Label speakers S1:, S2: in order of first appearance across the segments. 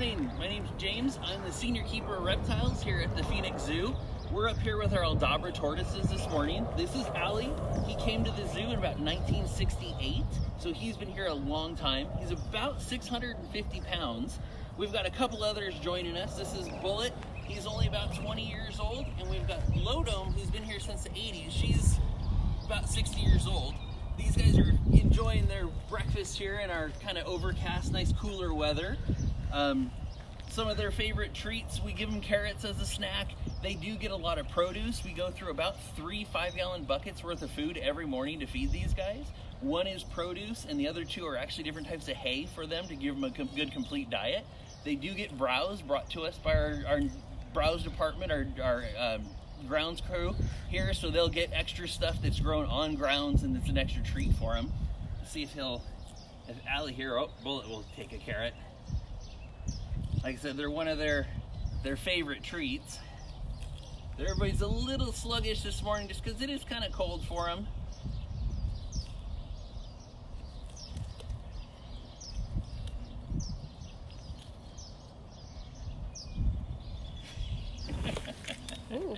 S1: morning. My name's James. I'm the senior keeper of reptiles here at the Phoenix Zoo. We're up here with our Aldabra tortoises this morning. This is Ali. He came to the zoo in about 1968, so he's been here a long time. He's about 650 pounds. We've got a couple others joining us. This is Bullet. He's only about 20 years old, and we've got Lodom, who's been here since the 80s. She's about 60 years old. These guys are enjoying their breakfast here in our kind of overcast, nice cooler weather. Some of their favorite treats, we give them carrots as a snack. They do get a lot of produce. We go through about 3 5-gallon buckets worth of food every morning to feed these guys. One is produce, and the other 2 are actually different types of hay for them to give them a good complete diet. They do get browse brought to us by our browse department, our grounds crew here, so they'll get extra stuff that's grown on grounds, and it's an extra treat for them. Let's see if Ali here, Bullet will take a carrot. Like I said, they're one of their favorite treats. Everybody's a little sluggish this morning just because it is kind of cold for them.
S2: Ooh.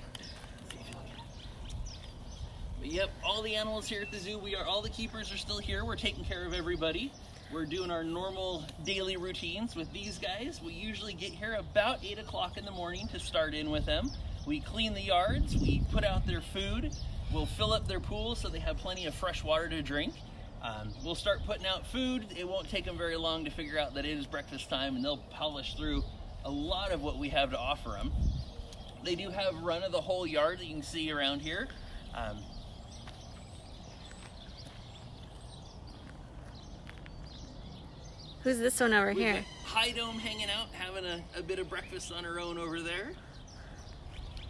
S1: But yep, all the animals here at the zoo, all the keepers are still here. We're taking care of everybody. We're doing our normal daily routines with these guys. We usually get here about 8 o'clock in the morning to start in with them. We clean the yards, we put out their food, we'll fill up their pools so they have plenty of fresh water to drink. We'll start putting out food. It won't take them very long to figure out that it is breakfast time, and they'll polish through a lot of what we have to offer them. They do have run of the whole yard that you can see around here.
S2: Who's this one over here?
S1: High Dome hanging out, having a bit of breakfast on her own over there.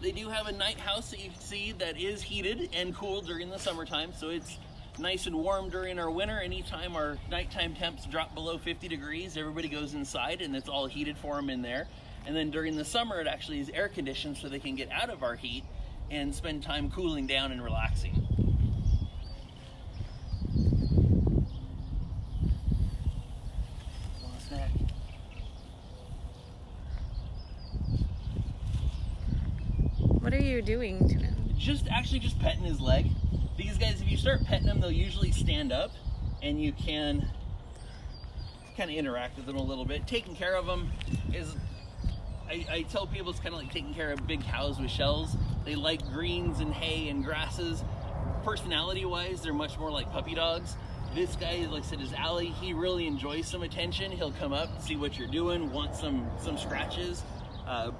S1: They do have a night house that you can see that is heated and cooled during the summertime, so it's nice and warm during our winter. Anytime our nighttime temps drop below 50 degrees, everybody goes inside and it's all heated for them in there. And then during the summer, it actually is air conditioned so they can get out of our heat and spend time cooling down and relaxing.
S2: What are you doing to him?
S1: Just petting his leg. These guys, if you start petting them, they'll usually stand up, and you can kind of interact with them a little bit. Taking care of them is, I tell people, it's kind of like taking care of big cows with shells. They like greens and hay and grasses. Personality-wise, they're much more like puppy dogs. This guy, like I said, is Ali. He really enjoys some attention. He'll come up, see what you're doing, want some scratches.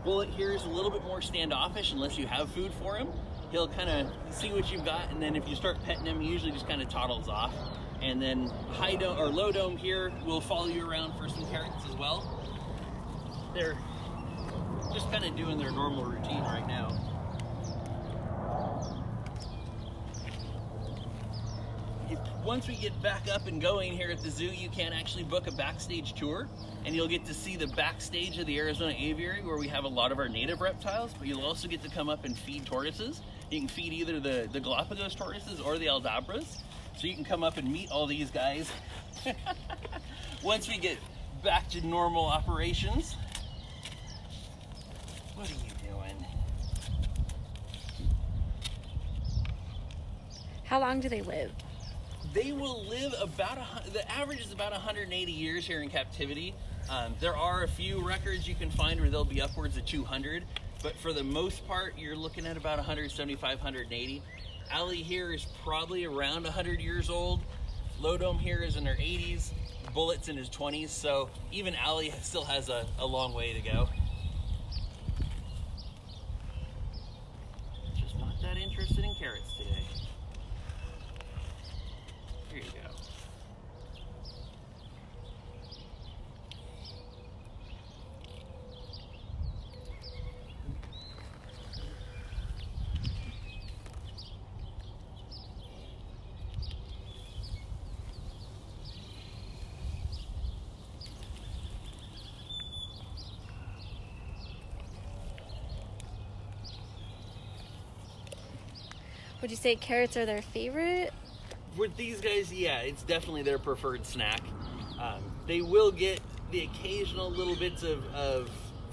S1: Bullet here is a little bit more standoffish unless you have food for him. He'll kind of see what you've got, and then if you start petting him, he usually just kind of toddles off. And then High Dome or Low Dome here will follow you around for some carrots as well. They're just kind of doing their normal routine right now. Once we get back up and going here at the zoo, you can actually book a backstage tour, and you'll get to see the backstage of the Arizona Aviary where we have a lot of our native reptiles, but you'll also get to come up and feed tortoises. You can feed either the Galapagos tortoises or the Aldabras, so you can come up and meet all these guys. Once we get back to normal operations. What are you doing?
S2: How long do they live?
S1: They will live the average is about 180 years here in captivity. There are a few records you can find where they'll be upwards of 200, but for the most part, you're looking at about 175, 180. Ali here is probably around 100 years old. Lodom here is in her 80s. Bullet's in his 20s, so even Ali still has a long way to go. Just not that interested in carrots today. Here you go.
S2: Would you say carrots are their favorite?
S1: With these guys, yeah, it's definitely their preferred snack. They will get the occasional little bits of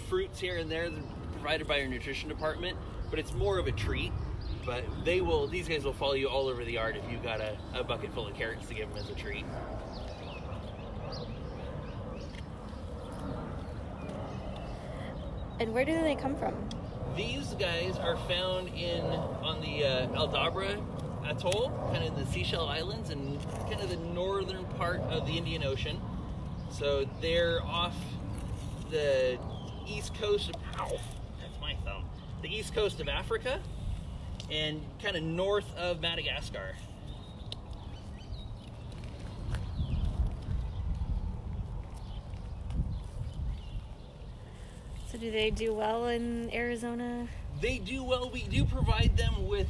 S1: fruits here and there provided by our nutrition department, but it's more of a treat. But these guys will follow you all over the yard if you've got a bucket full of carrots to give them as a treat.
S2: And where do they come from?
S1: These guys are found on the Aldabra atoll, kind of the Seychelles Islands, and kind of the northern part of the Indian Ocean. So they're off the east coast of, that's my thumb, the east coast of Africa, and kind of north of Madagascar.
S2: So do they do well in Arizona?
S1: They do well. We do provide them with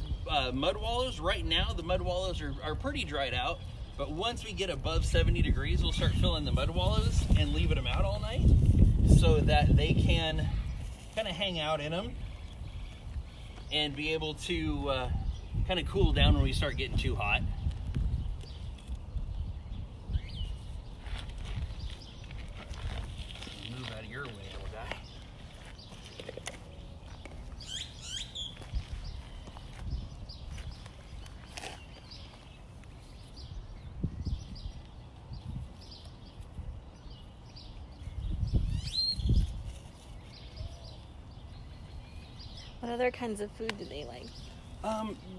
S1: mud wallows. Right now, the mud wallows are pretty dried out, but once we get above 70 degrees, we'll start filling the mud wallows and leaving them out all night so that they can kind of hang out in them and be able to kind of cool down when we start getting too hot. Move out of your way, little guy.
S2: What other kinds of food do they like?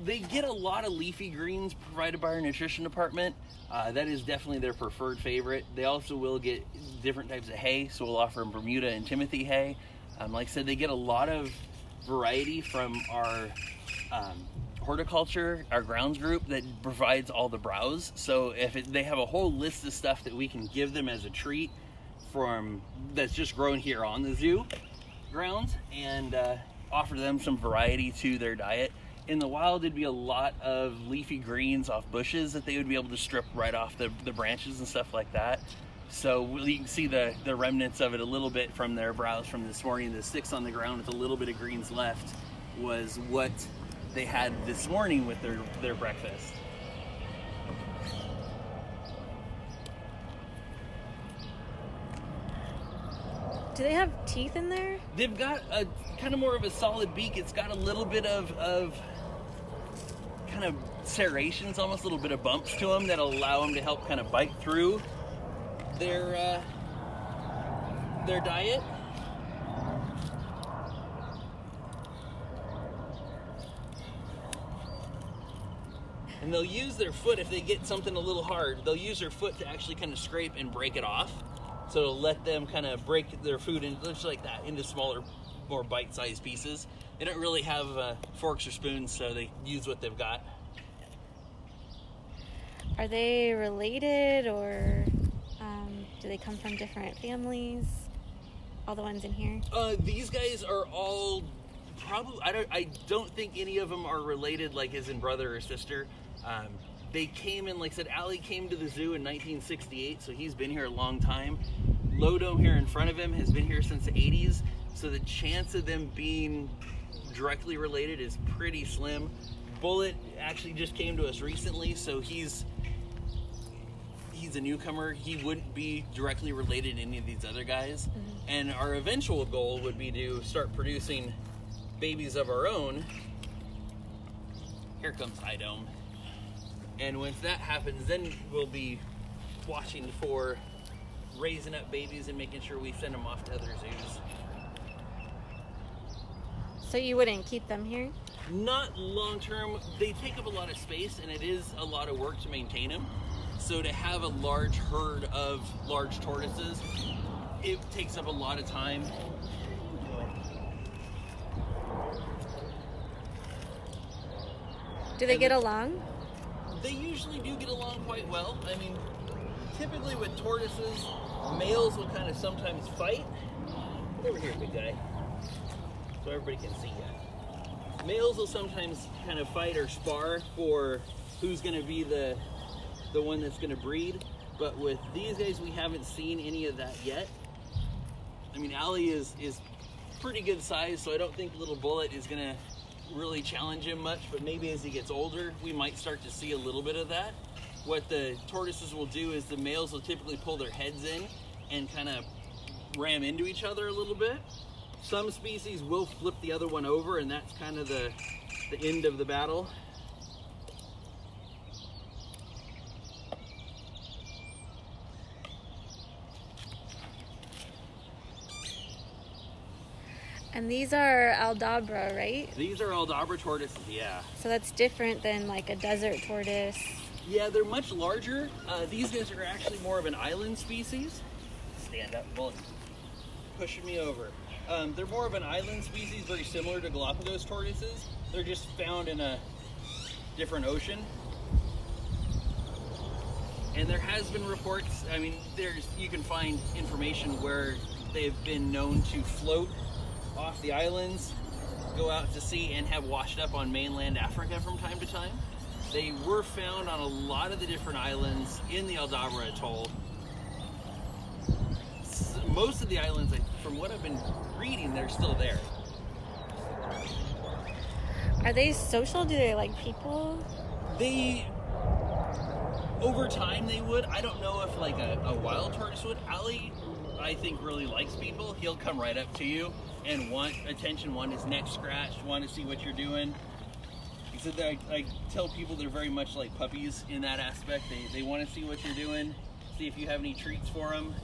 S1: They get a lot of leafy greens provided by our nutrition department. That is definitely their preferred favorite. They also will get different types of hay, so we'll offer them Bermuda and Timothy hay. Like I said, they get a lot of variety from our horticulture, our grounds group that provides all the browse. So they have a whole list of stuff that we can give them as a treat that's just grown here on the zoo grounds, and offer them some variety to their diet. In the wild, it'd be a lot of leafy greens off bushes that they would be able to strip right off the branches and stuff like that. So you can see the remnants of it a little bit from their browse from this morning. The sticks on the ground with a little bit of greens left was what they had this morning with their breakfast.
S2: Do they have teeth in there?
S1: They've got a kind of more of a solid beak. It's got a little bit of kind of serrations, almost a little bit of bumps to them that allow them to help kind of bite through their diet. And they'll use their foot if they get something a little hard. They'll use their foot to actually kind of scrape and break it off. So it'll let them kind of break their food just like that into smaller, more bite-sized pieces. They don't really have forks or spoons, so they use what they've got.
S2: Are they related, or do they come from different families? All the ones in here?
S1: These guys are all probably, I don't think any of them are related, like as in brother or sister. They came in, like I said, Allie came to the zoo in 1968, so he's been here a long time. Lodo here in front of him has been here since the 80s, so the chance of them being directly related is pretty slim. Bullet actually just came to us recently, so he's a newcomer. He wouldn't be directly related to any of these other guys. Mm-hmm. And our eventual goal would be to start producing babies of our own. Here comes High Dome. And once that happens, then we'll be watching for raising up babies and making sure we send them off to other zoos.
S2: So you wouldn't keep them here?
S1: Not long term. They take up a lot of space, and it is a lot of work to maintain them. So to have a large herd of large tortoises, it takes up a lot of time.
S2: Do they get along?
S1: They usually do get along quite well. I mean, typically with tortoises, males will kind of sometimes fight. Get over here, big guy, so everybody can see you. Males will sometimes kind of fight or spar for who's going to be the one that's going to breed. But with these guys, we haven't seen any of that yet. I mean, Allie is pretty good size, so I don't think little Bullet is going to really challenge him much, but maybe as he gets older, we might start to see a little bit of that. What the tortoises will do is the males will typically pull their heads in and kind of ram into each other a little bit. Some species will flip the other one over, and that's kind of the end of the battle.
S2: And these are Aldabra, right?
S1: These are Aldabra tortoises, yeah.
S2: So that's different than like a desert tortoise.
S1: Yeah, they're much larger. These guys are actually more of an island species. Stand up, well, pushing me over. They're more of an island species, very similar to Galapagos tortoises. They're just found in a different ocean. And there has been reports, I mean, you can find information where they've been known to float off the islands, go out to sea, and have washed up on mainland Africa from time to time. They were found on a lot of the different islands in the Aldabra atoll. Most of the islands, from what I've been reading, they're still there.
S2: Are they social? Do they like people?
S1: Over time they would. I don't know if like a wild tortoise would. Ali, I think, really likes people. He'll come right up to you and want attention, want his neck scratched, want to see what you're doing. So I tell people they're very much like puppies in that aspect. They want to see what you're doing, see if you have any treats for them.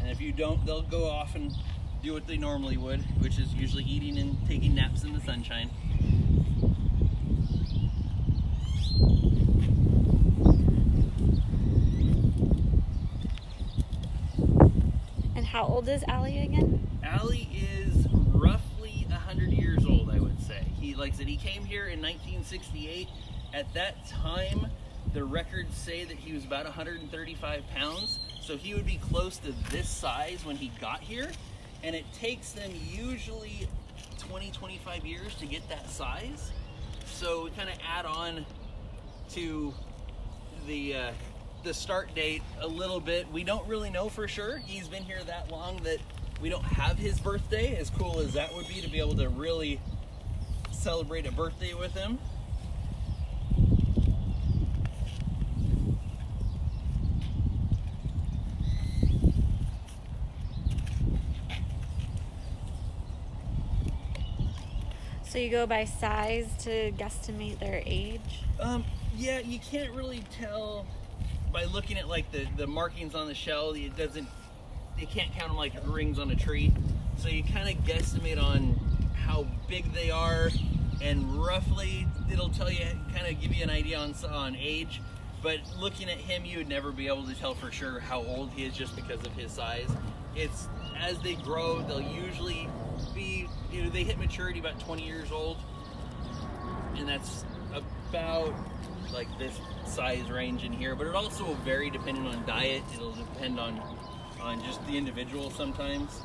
S1: And if you don't, they'll go off and do what they normally would, which is usually eating and taking naps in the sunshine.
S2: And how old is Allie again?
S1: Allie is roughly 100 years old, I would say. Like I said, he came here in 1968. At that time, the records say that he was about 135 pounds. So he would be close to this size when he got here. And it takes them usually 20-25 years to get that size. So we kind of add on to the start date a little bit. We don't really know for sure. He's been here that long that we don't have his birthday, as cool as that would be to be able to really celebrate a birthday with him.
S2: So you go by size to guesstimate their age?
S1: Yeah, you can't really tell by looking at like the markings on the shell. You can't count them like rings on a tree. So you kind of guesstimate on how big they are, and roughly it'll tell you, kind of give you an idea on age. But looking at him, you would never be able to tell for sure how old he is just because of his size. It's as they grow, they'll usually be, they hit maturity about 20 years old, and that's about like this size range in here. But it also will vary depending on diet. It'll depend on just the individual sometimes.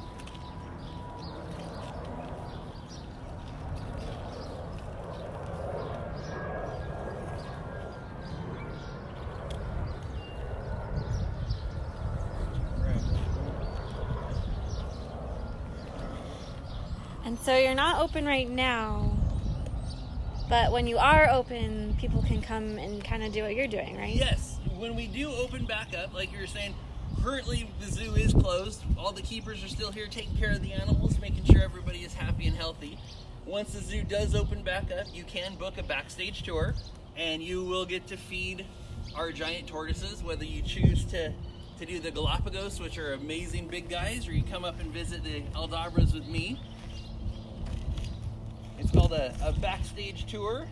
S2: And so you're not open right now, but when you are open, people can come and kind of do what you're doing, right?
S1: Yes. When we do open back up, like you were saying, currently the zoo is closed. All the keepers are still here taking care of the animals, making sure everybody is happy and healthy. Once the zoo does open back up, you can book a backstage tour, and you will get to feed our giant tortoises, whether you choose to do the Galapagos, which are amazing big guys, or you come up and visit the Aldabras with me. It's called a backstage tour,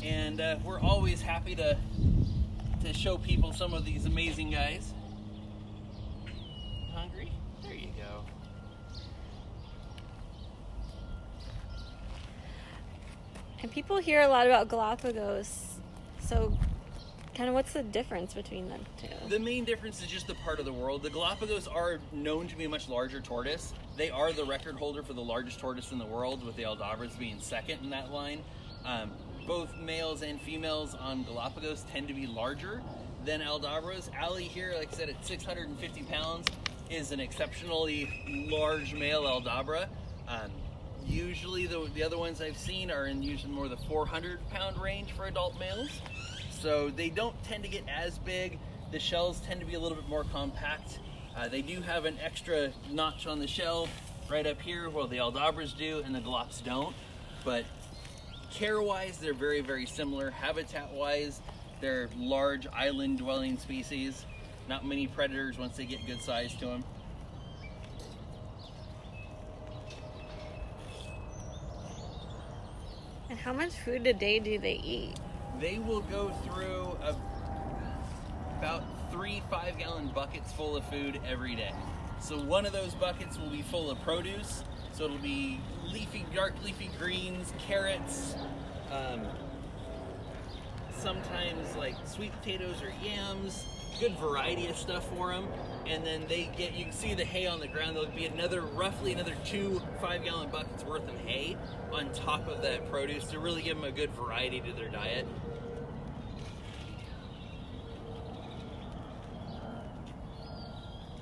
S1: and we're always happy to show people some of these amazing guys. Hungry? There you go.
S2: And people hear a lot about Galapagos, so kind of what's the difference between them two?
S1: The main difference is just the part of the world. The Galapagos are known to be a much larger tortoise. They are the record holder for the largest tortoise in the world, with the Aldabras being second in that line. Both males and females on Galapagos tend to be larger than Aldabras. Ali here, like I said, at 650 pounds, is an exceptionally large male Aldabra. Usually the other ones I've seen are in usually more the 400-pound range for adult males. So they don't tend to get as big. The shells tend to be a little bit more compact. They do have an extra notch on the shell right up here, well, the Aldabras do and the Galaps don't. But care-wise, they're very, very similar. Habitat-wise, they're large island-dwelling species. Not many predators once they get good size to them.
S2: And how much food a day do they eat?
S1: They will go through about 3 5-gallon buckets full of food every day. So one of those buckets will be full of produce. So it'll be dark leafy greens, carrots, sometimes like sweet potatoes or yams. Good variety of stuff for them. And then you can see the hay on the ground. There'll be roughly another 2 5-gallon buckets worth of hay on top of that produce to really give them a good variety to their diet.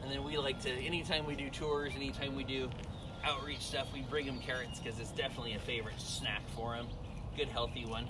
S1: And then we like to, anytime we do tours, anytime we do outreach stuff, we bring them carrots because it's definitely a favorite snack for them. Good healthy one.